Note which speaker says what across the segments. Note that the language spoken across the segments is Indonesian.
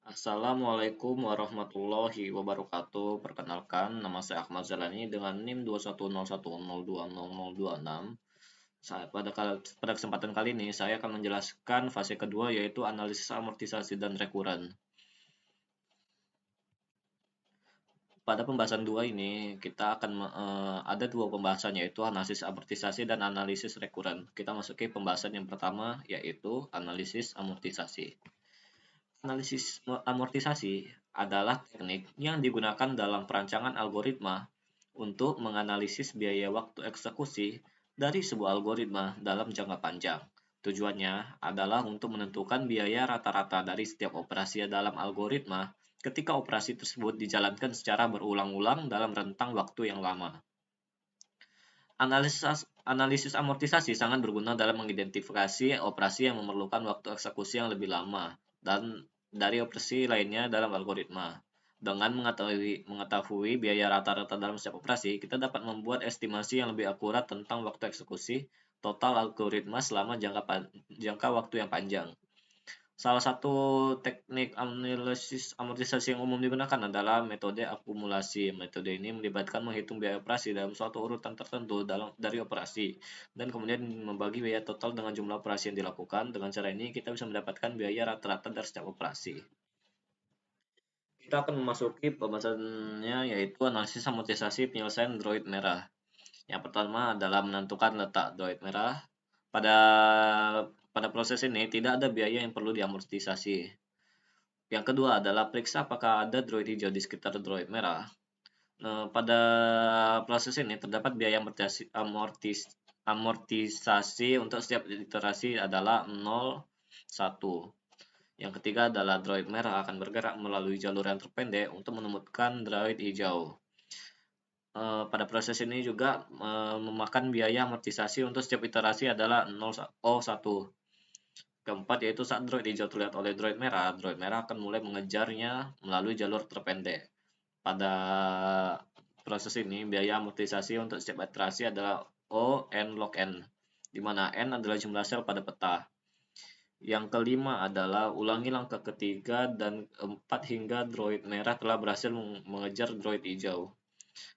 Speaker 1: Assalamualaikum warahmatullahi wabarakatuh. Perkenalkan, nama saya Ahmad Zalani dengan NIM 21010202026. Pada kesempatan kali ini, saya akan menjelaskan fase kedua yaitu analisis amortisasi dan rekuren. Pada pembahasan dua ini, kita akan ada dua pembahasan yaitu analisis amortisasi dan analisis rekuren. Kita masuki pembahasan yang pertama yaitu analisis amortisasi. Analisis amortisasi adalah teknik yang digunakan dalam perancangan algoritma untuk menganalisis biaya waktu eksekusi dari sebuah algoritma dalam jangka panjang. Tujuannya adalah untuk menentukan biaya rata-rata dari setiap operasi dalam algoritma ketika operasi tersebut dijalankan secara berulang-ulang dalam rentang waktu yang lama. Analisis amortisasi sangat berguna dalam mengidentifikasi operasi yang memerlukan waktu eksekusi yang lebih lama dan dari operasi lainnya dalam algoritma. Dengan mengetahui biaya rata-rata dalam setiap operasi, kita dapat membuat estimasi yang lebih akurat tentang waktu eksekusi total algoritma selama jangka waktu yang panjang. Salah satu teknik analisis amortisasi yang umum digunakan adalah metode akumulasi. Metode ini melibatkan menghitung biaya operasi dalam suatu urutan tertentu dari operasi, dan kemudian membagi biaya total dengan jumlah operasi yang dilakukan. Dengan cara ini, kita bisa mendapatkan biaya rata-rata dari setiap operasi. Kita akan memasuki pembahasannya yaitu analisis amortisasi penyelesaian droid merah. Yang pertama adalah menentukan letak droid merah. Pada proses ini tidak ada biaya yang perlu diamortisasi. Yang kedua adalah periksa apakah ada droid hijau di sekitar droid merah. Pada proses ini terdapat biaya amortisasi untuk setiap iterasi adalah 0, 1. Yang ketiga adalah droid merah akan bergerak melalui jalur yang terpendek untuk menemukan droid hijau. Pada proses ini juga memakan biaya amortisasi untuk setiap iterasi adalah 0, 1. Keempat yaitu saat droid hijau terlihat oleh droid merah akan mulai mengejarnya melalui jalur terpendek. Pada proses ini, biaya amortisasi untuk setiap iterasi adalah O n log n, di mana n adalah jumlah sel pada peta. Yang kelima adalah ulangi langkah ketiga dan keempat hingga droid merah telah berhasil mengejar droid hijau.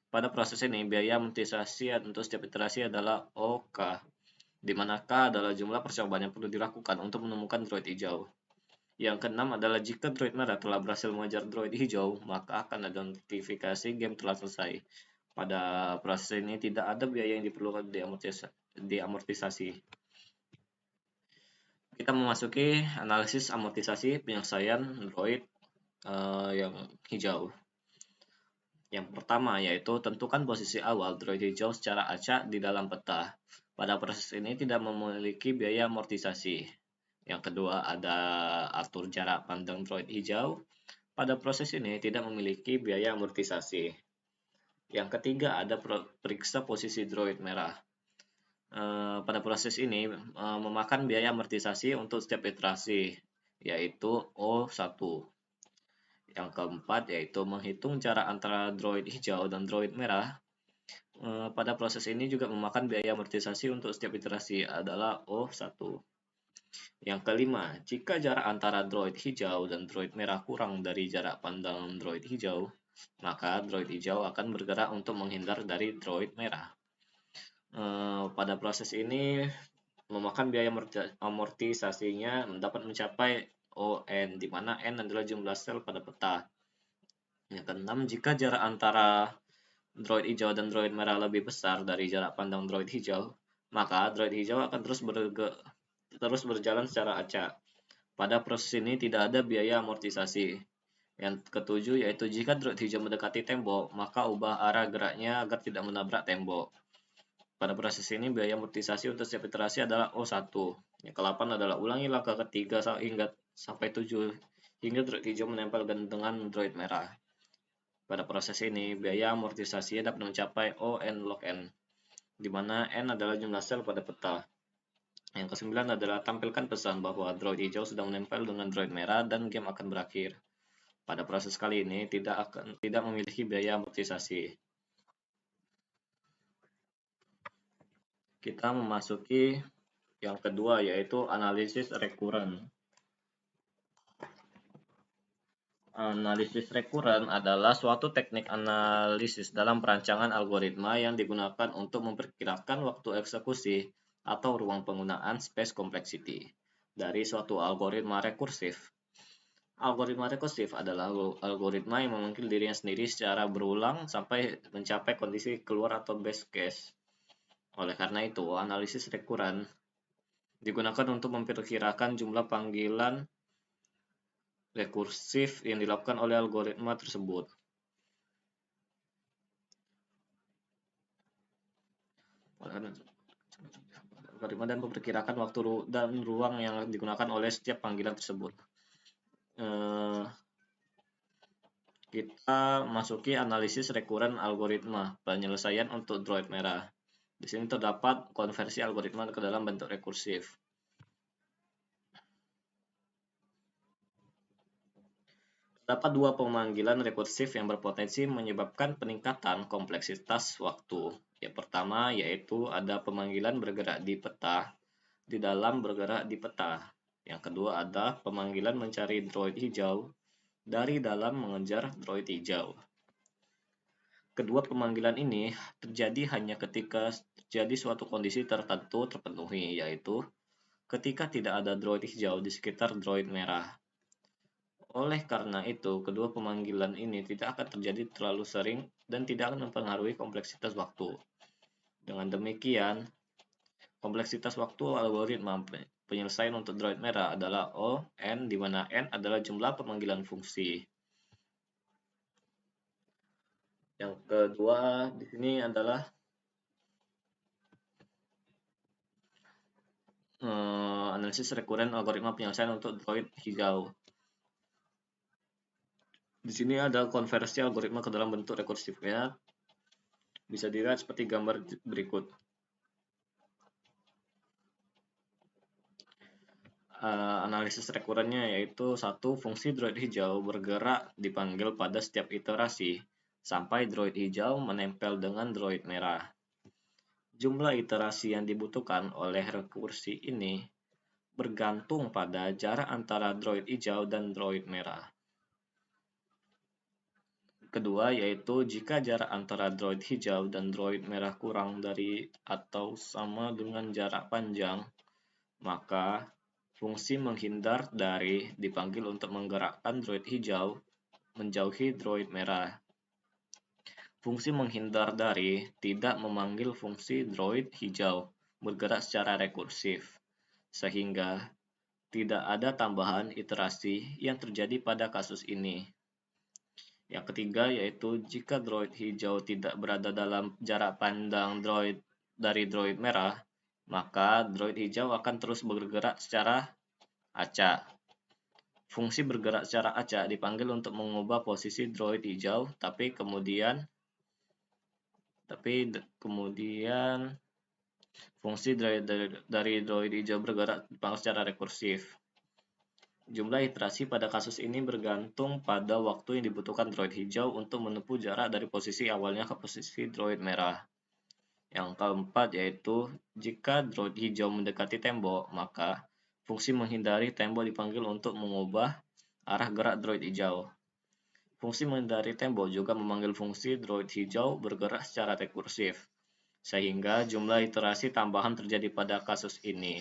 Speaker 1: Pada proses ini, biaya amortisasi untuk setiap iterasi adalah OK, di mana K adalah jumlah percobaan yang perlu dilakukan untuk menemukan droid hijau. Yang keenam adalah jika droid merah telah berhasil mengejar droid hijau, maka akan ada notifikasi game telah selesai. Pada proses ini tidak ada biaya yang diperlukan diamortisasi. Kita memasuki analisis amortisasi penyelesaian droid yang hijau. Yang pertama yaitu tentukan posisi awal droid hijau secara acak di dalam peta. Pada proses ini tidak memiliki biaya amortisasi. Yang kedua ada atur jarak pandang droid hijau. Pada proses ini tidak memiliki biaya amortisasi. Yang ketiga ada periksa posisi droid merah. Pada proses ini memakan biaya amortisasi untuk setiap iterasi, yaitu O1. Yang keempat yaitu menghitung jarak antara droid hijau dan droid merah. Pada proses ini juga memakan biaya amortisasi untuk setiap iterasi adalah O1. Yang kelima, jika jarak antara droid hijau dan droid merah kurang dari jarak pandang droid hijau, maka droid hijau akan bergerak untuk menghindar dari droid merah. Pada proses ini memakan biaya amortisasinya dapat mencapai ON, di mana N adalah jumlah sel pada peta. Yang keenam, jika jarak antara droid hijau dan droid merah lebih besar dari jarak pandang droid hijau, maka droid hijau akan terus berjalan secara acak. Pada proses ini tidak ada biaya amortisasi. Yang ketujuh yaitu jika droid hijau mendekati tembok, maka ubah arah geraknya agar tidak menabrak tembok. Pada proses ini biaya amortisasi untuk setiap iterasi adalah O1. Yang ke-8 adalah ulangi langkah ketiga sampai 7 hingga droid hijau menempel dengan droid merah. Pada proses ini biaya amortisasinya dapat mencapai O(n log n), di mana n adalah jumlah sel pada peta. Yang ke-9 adalah tampilkan pesan bahwa droid hijau sudah menempel dengan droid merah dan game akan berakhir. Pada proses kali ini tidak memiliki biaya amortisasi. Kita memasuki yang kedua yaitu analisis rekuren. Analisis rekuren adalah suatu teknik analisis dalam perancangan algoritma yang digunakan untuk memperkirakan waktu eksekusi atau ruang penggunaan space complexity dari suatu algoritma rekursif. Algoritma rekursif adalah algoritma yang memanggil dirinya sendiri secara berulang sampai mencapai kondisi keluar atau best case. Oleh karena itu, analisis rekuren digunakan untuk memperkirakan jumlah panggilan rekursif yang dilakukan oleh algoritma tersebut. Algoritma dan memperkirakan waktu dan ruang yang digunakan oleh setiap panggilan tersebut. Kita masuki analisis rekuren algoritma penyelesaian untuk droid merah. Di sini terdapat konversi algoritma ke dalam bentuk rekursif. Terdapat dua pemanggilan rekursif yang berpotensi menyebabkan peningkatan kompleksitas waktu. Yang pertama yaitu ada pemanggilan bergerak di peta di dalam bergerak di peta. Yang kedua ada pemanggilan mencari droid hijau dari dalam mengejar droid hijau. Kedua pemanggilan ini terjadi hanya ketika terjadi suatu kondisi tertentu terpenuhi, yaitu ketika tidak ada droid hijau di sekitar droid merah. Oleh karena itu, kedua pemanggilan ini tidak akan terjadi terlalu sering dan tidak akan mempengaruhi kompleksitas waktu. Dengan demikian, kompleksitas waktu algoritma penyelesaian untuk droid merah adalah O, N, di mana N adalah jumlah pemanggilan fungsi. Yang kedua di sini adalah analisis rekuren algoritma penyelesaian untuk droid hijau. Di sini ada konversi algoritma ke dalam bentuk rekursifnya. Bisa dilihat seperti gambar berikut. Analisis rekurennya yaitu satu, fungsi droid hijau bergerak dipanggil pada setiap iterasi sampai droid hijau menempel dengan droid merah. Jumlah iterasi yang dibutuhkan oleh rekursi ini bergantung pada jarak antara droid hijau dan droid merah. Kedua yaitu jika jarak antara droid hijau dan droid merah kurang dari atau sama dengan jarak panjang, maka fungsi menghindar dari dipanggil untuk menggerakkan droid hijau menjauhi droid merah. Fungsi menghindar dari tidak memanggil fungsi droid hijau bergerak secara rekursif, sehingga tidak ada tambahan iterasi yang terjadi pada kasus ini. Yang ketiga yaitu jika droid hijau tidak berada dalam jarak pandang droid dari droid merah, maka droid hijau akan terus bergerak secara acak. Fungsi bergerak secara acak dipanggil untuk mengubah posisi droid hijau, tapi kemudian fungsi dari droid hijau bergerak dipanggil secara rekursif. Jumlah iterasi pada kasus ini bergantung pada waktu yang dibutuhkan droid hijau untuk menempuh jarak dari posisi awalnya ke posisi droid merah. Yang keempat yaitu jika droid hijau mendekati tembok, maka fungsi menghindari tembok dipanggil untuk mengubah arah gerak droid hijau. Fungsi menghindari tembok juga memanggil fungsi droid hijau bergerak secara rekursif, sehingga jumlah iterasi tambahan terjadi pada kasus ini.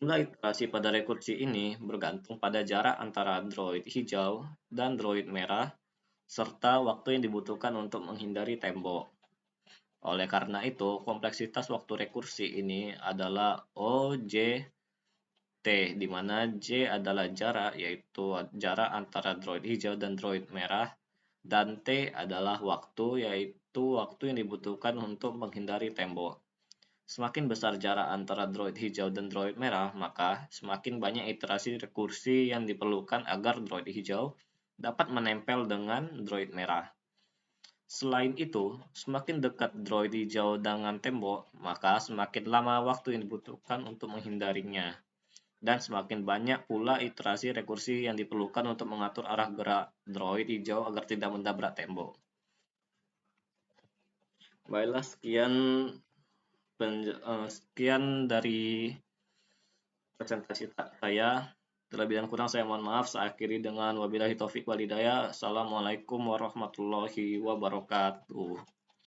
Speaker 1: Jumlah iterasi pada rekursi ini bergantung pada jarak antara droid hijau dan droid merah, serta waktu yang dibutuhkan untuk menghindari tembok. Oleh karena itu, kompleksitas waktu rekursi ini adalah OJT, di mana J adalah jarak, yaitu jarak antara droid hijau dan droid merah, dan T adalah waktu, yaitu waktu yang dibutuhkan untuk menghindari tembok. Semakin besar jarak antara droid hijau dan droid merah, maka semakin banyak iterasi rekursi yang diperlukan agar droid hijau dapat menempel dengan droid merah. Selain itu, semakin dekat droid hijau dengan tembok, maka semakin lama waktu yang dibutuhkan untuk menghindarinya. Dan semakin banyak pula iterasi rekursi yang diperlukan untuk mengatur arah gerak droid hijau agar tidak menabrak tembok. Baiklah, sekian dari presentasi saya. Terlebih dan kurang saya mohon maaf. Saya akhiri dengan wabillahi taufik walhidayah. Assalamualaikum warahmatullahi wabarakatuh.